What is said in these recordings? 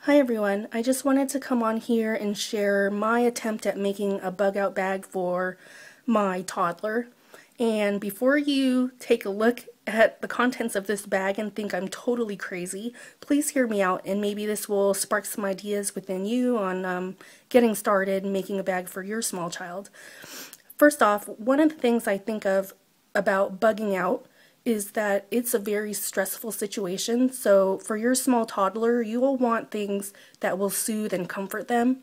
Hi everyone, I just wanted to come on here and share my attempt at making a bug out bag for my toddler. And before you take a look at the contents of this bag and think I'm totally crazy, please hear me out and maybe this will spark some ideas within you on getting started and making a bag for your small child. First off, one of the things I think of about bugging out is that it's a very stressful situation. So for your small toddler, you will want things that will soothe and comfort them.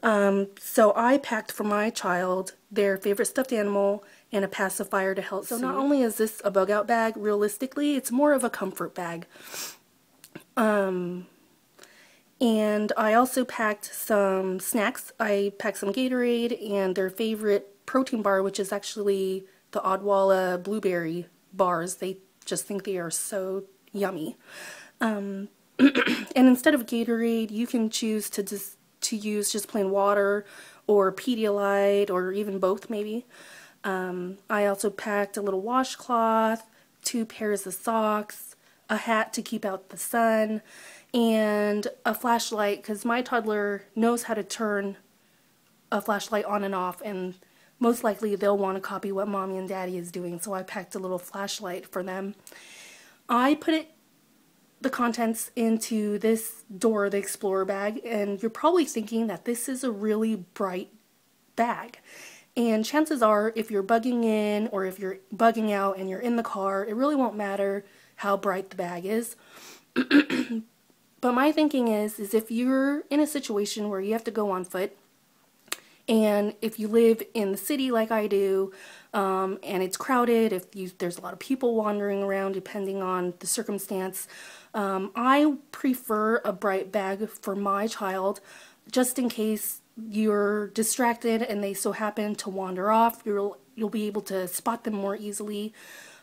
So I packed for my child their favorite stuffed animal and a pacifier to help soothe. So not only is this a bug out bag, realistically, it's more of a comfort bag. And I also packed some snacks. I packed some Gatorade and their favorite protein bar, which is actually the Odwalla blueberry bars. They just think they are so yummy. And instead of Gatorade, you can choose to use just plain water or Pedialyte or even both maybe. I also packed a little washcloth, 2 pairs of socks, a hat to keep out the sun, and a flashlight because my toddler knows how to turn a flashlight on and off, and most likely they'll want to copy what mommy and daddy is doing, so I packed a little flashlight for them. I put the contents into this Dora the Explorer bag, and you're probably thinking that this is a really bright bag. And chances are, if you're bugging in or if you're bugging out and you're in the car, it really won't matter how bright the bag is. But my thinking is if you're in a situation where you have to go on foot, and if you live in the city like I do, and it's crowded, there's a lot of people wandering around depending on the circumstance, I prefer a bright bag for my child just in case you're distracted and they so happen to wander off. You'll be able to spot them more easily.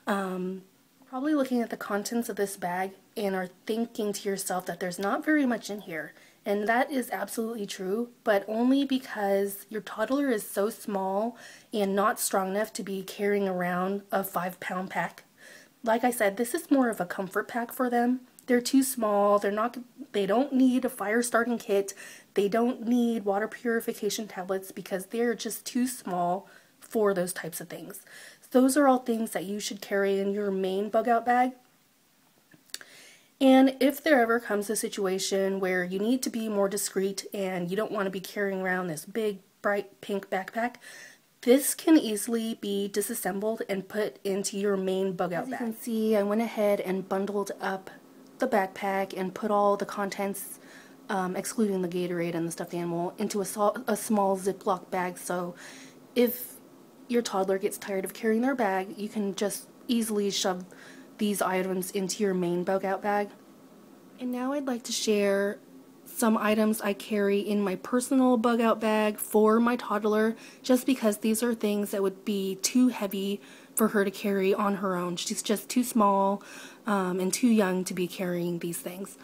Probably looking at the contents of this bag and are thinking to yourself that there's not very much in here. And that is absolutely true, but only because your toddler is so small and not strong enough to be carrying around a 5-pound pack. Like I said, this is more of a comfort pack for them. They're too small, they don't need a fire starting kit, they don't need water purification tablets because they're just too small for those types of things. Those are all things that you should carry in your main bug out bag. And if there ever comes a situation where you need to be more discreet and you don't want to be carrying around this big, bright pink backpack, this can easily be disassembled and put into your main bug out bag. As you can see, I went ahead and bundled up the backpack and put all the contents, excluding the Gatorade and the stuffed animal, into a small Ziploc bag. So if your toddler gets tired of carrying their bag, you can just easily shove these items into your main bug out bag. And now I'd like to share some items I carry in my personal bug out bag for my toddler, just because these are things that would be too heavy for her to carry on her own. She's just too small and too young to be carrying these things.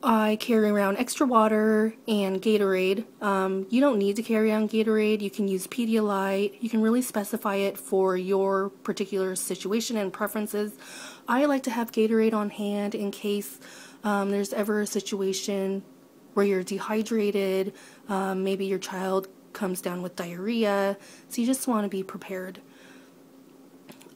I carry around extra water and Gatorade. You don't need to carry on Gatorade. You can use Pedialyte. You can really specify it for your particular situation and preferences. I like to have Gatorade on hand in case there's ever a situation where you're dehydrated. Maybe your child comes down with diarrhea. So you just want to be prepared.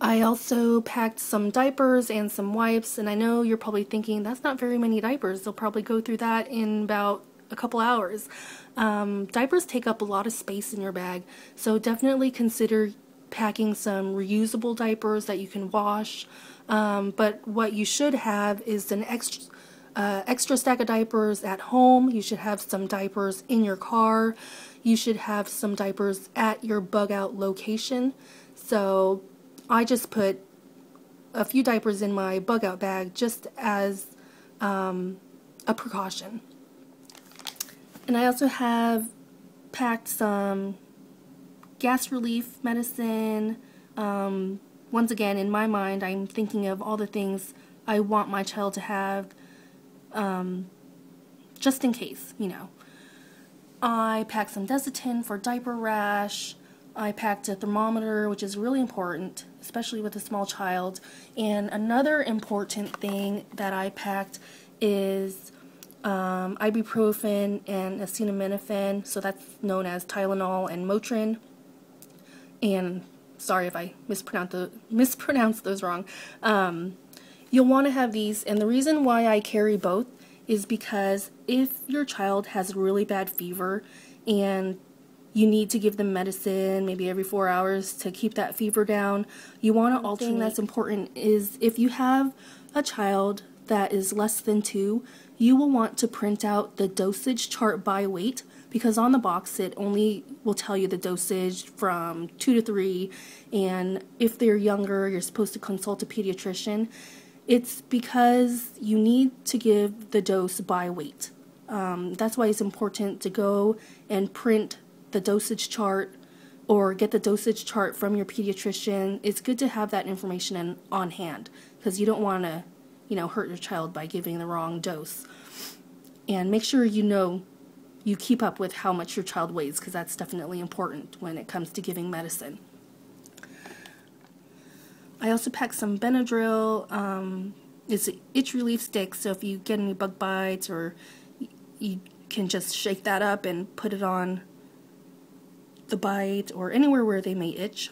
I also packed some diapers and some wipes, and I know you're probably thinking that's not very many diapers. They'll probably go through that in about a couple hours. Diapers take up a lot of space in your bag, so definitely consider packing some reusable diapers that you can wash. But what you should have is an extra stack of diapers at home. You should have some diapers in your car. You should have some diapers at your bug out location. So I just put a few diapers in my bug out bag just as a precaution. And I also have packed some gas relief medicine. Once again, in my mind, I'm thinking of all the things I want my child to have just in case, you know. I packed some Desitin for diaper rash. I packed a thermometer, which is really important, especially with a small child. And another important thing that I packed is ibuprofen and acetaminophen, so that's known as Tylenol and Motrin. And sorry if I mispronounced those wrong. You'll want to have these, and the reason why I carry both is because if your child has really bad fever and you need to give them medicine maybe every 4 hours to keep that fever down, you want to alternate. One thing that's important is if you have a child that is less than 2, you will want to print out the dosage chart by weight, because on the box it only will tell you the dosage from 2 to 3, and if they're younger you're supposed to consult a pediatrician. It's because you need to give the dose by weight. That's why it's important to go and print the dosage chart or get the dosage chart from your pediatrician. It's good to have that information on hand, because you don't want to, hurt your child by giving the wrong dose. And make sure you keep up with how much your child weighs, because that's definitely important when it comes to giving medicine. I also packed some Benadryl. It's an itch relief stick, so if you get any bug bites, or you can just shake that up and put it on the bite or anywhere where they may itch.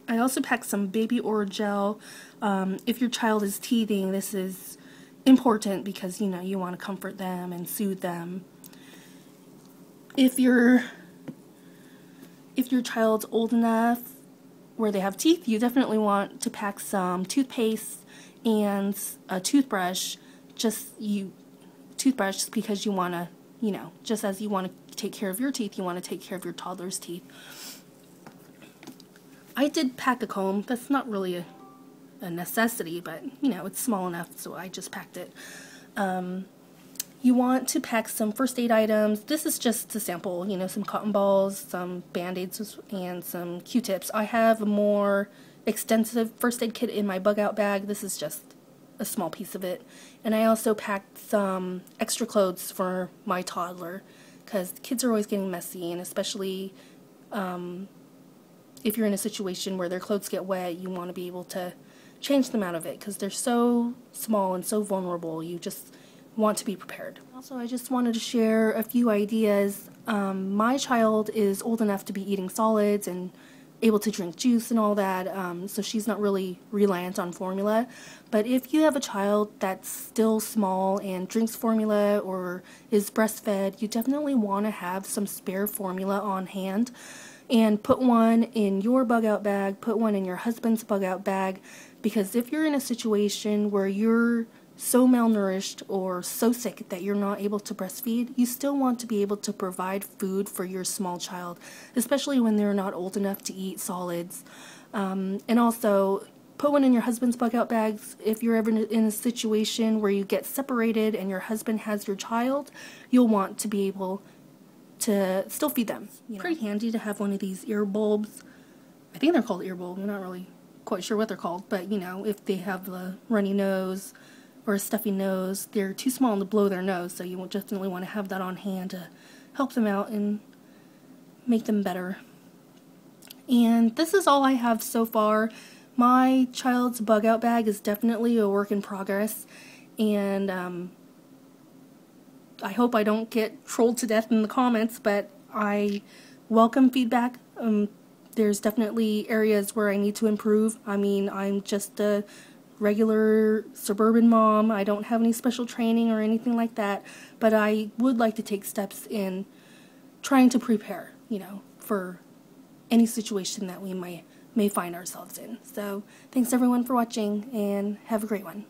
I also packed some baby oral gel. If your child is teething, this is important because you want to comfort them and soothe them. If your child's old enough where they have teeth, you definitely want to pack some toothpaste and a toothbrush. Toothbrush because you want to, just as you want to take care of your teeth, you want to take care of your toddler's teeth. I did pack a comb. That's not really a necessity, but it's small enough, so I just packed it. You want to pack some first aid items. This is just a sample, some cotton balls, some band-aids, and some Q-tips. I have a more extensive first aid kit in my bug out bag. This is just a small piece of it. And I also packed some extra clothes for my toddler, because kids are always getting messy, and especially if you're in a situation where their clothes get wet, you want to be able to change them out of it, because they're so small and so vulnerable. You just want to be prepared. Also, I just wanted to share a few ideas. My child is old enough to be eating solids and able to drink juice and all that, so she's not really reliant on formula. But if you have a child that's still small and drinks formula or is breastfed, you definitely want to have some spare formula on hand, and put one in your bug out bag, put one in your husband's bug out bag, because if you're in a situation where you're so malnourished or so sick that you're not able to breastfeed, you still want to be able to provide food for your small child, especially when they're not old enough to eat solids. And also, put one in your husband's bug out bags. If you're ever in a situation where you get separated and your husband has your child, you'll want to be able to still feed them. Pretty handy to have one of these ear bulbs. I think they're called ear bulbs. I'm not really quite sure what they're called, but if they have a runny nose or a stuffy nose, they're too small to blow their nose, so you will definitely want to have that on hand to help them out and make them better. And this is all I have so far. My child's bug out bag is definitely a work in progress, and I hope I don't get trolled to death in the comments, but I welcome feedback. There's definitely areas where I need to improve. I mean, I'm just a regular suburban mom. I don't have any special training or anything like that, but I would like to take steps in trying to prepare, for any situation that we may find ourselves in. So, thanks everyone for watching, and have a great one.